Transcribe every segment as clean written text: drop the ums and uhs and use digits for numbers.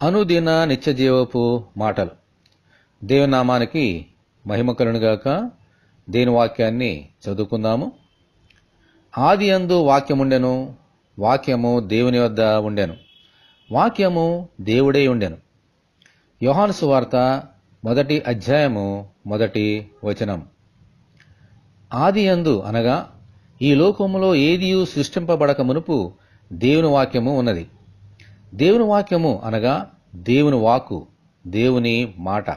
అనుదిన నిత్యజీవపు మాటలు. దేవుని నామానికి మహిమ కలుగునుగాక. దేని వాక్యాన్ని చదువుకుందాము. ఆది యందు వాక్యముండెను, వాక్యము దేవుని వద్ద ఉండెను, వాక్యము దేవుడై ఉండెను. యోహాను సువార్త 1వ అధ్యాయము 1వ వచనం. ఆది యందు అనగా ఈ లోకములో ఏదియూ సృష్టింపబడక మునుపు దేవుని వాక్యము ఉన్నది. దేవుని వాక్యము అనగా దేవుని వాక్కు, దేవుని మాట.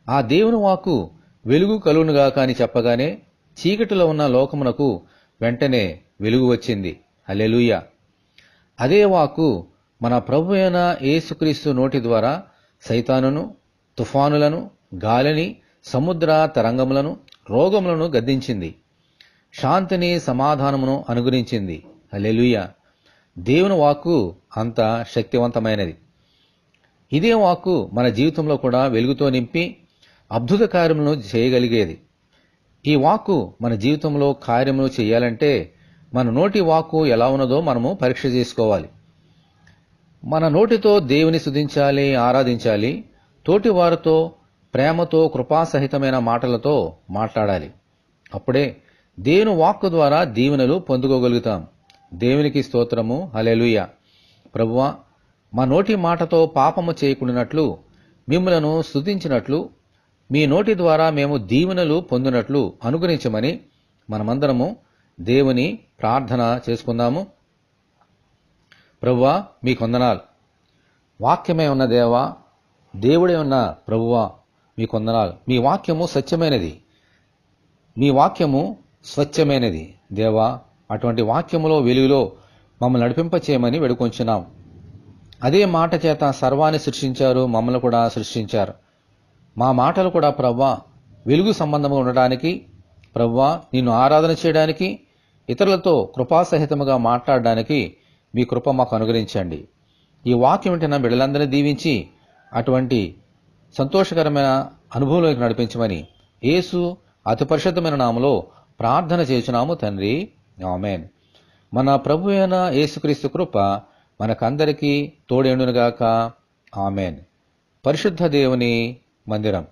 ఆ దేవుని వాక్కు వెలుగు కలుగునుగాక అని చెప్పగానే చీకటిలో ఉన్న లోకమునకు వెంటనే వెలుగు వచ్చింది. హల్లెలూయా. అదే వాక్కు మన ప్రభు అయిన యేసుక్రీస్తు నోటి ద్వారా సైతానును, తుఫానులను, గాలిని, సముద్ర తరంగములను, రోగములను గద్దించింది. శాంతిని, సమాధానమును అనుగ్రహించింది. హల్లెలూయా. దేవుని వాక్కు అంత శక్తివంతమైనది. ఇదే వాక్కు మన జీవితంలో కూడా వెలుగుతో నింపి అద్భుత కార్యములను చేయగలిగేది. ఈ వాక్కు మన జీవితంలో కార్యములు చేయాలంటే మన నోటి వాక్కు ఎలా ఉన్నదో మనము పరీక్ష చేసుకోవాలి. మన నోటితో దేవుని స్తుతించాలి, ఆరాధించాలి. తోటి వారితో ప్రేమతో, కృపాసహితమైన మాటలతో మాట్లాడాలి. అప్పుడే దేవుని వాక్కు ద్వారా దీవెనలు పొందుకోగలుగుతాం. దేవునికి స్తోత్రము. హల్లెలూయా. ప్రభువా, మా నోటి మాటతో పాపము చేయకుండానట్లు, మిమ్ములను స్తుతించినట్లు, మీ నోటి ద్వారా మేము దీవెనలు పొందినట్లు అనుగ్రహించమని మనమందరము దేవుని ప్రార్థన చేసుకుందాము. ప్రభువా, మీకు వందనాలు. వాక్యమే ఉన్న దేవా, దేవుడే ఉన్న ప్రభువా, మీకు వందనాలు. మీ వాక్యము సత్యమైనది, మీ వాక్యము స్వచ్ఛమైనది. దేవా, అటువంటి వాక్యములో వెలుగులో మమ్మల్ని నడిపింపచేయమని వేడుకొంచున్నాం. అదే మాట చేత సర్వాన్ని సృష్టించారు, మమ్మల్ని కూడా సృష్టించారు. మా మాటలు కూడా ప్రవ్వా వెలుగు సంబంధంగా ఉండడానికి, ప్రవ్వా నిన్ను ఆరాధన చేయడానికి, ఇతరులతో కృపాసహితముగా మాట్లాడడానికి మీ కృప మాకు అనుగ్రహించండి. ఈ వాక్యం వింటున్న బిడ్డలందరినీ దీవించి అటువంటి సంతోషకరమైన అనుభవంలోకి నడిపించమని యేసు అతి పరిశుద్ధమైన నామములో ప్రార్థన చేయుచున్నాము తండ్రి. ఆమేన్. మన ప్రభు అయిన యేసుక్రీస్తు కృప మనకందరికీ తోడేండునుగాక. ఆమేన్. పరిశుద్ధ దేవుని మందిరం.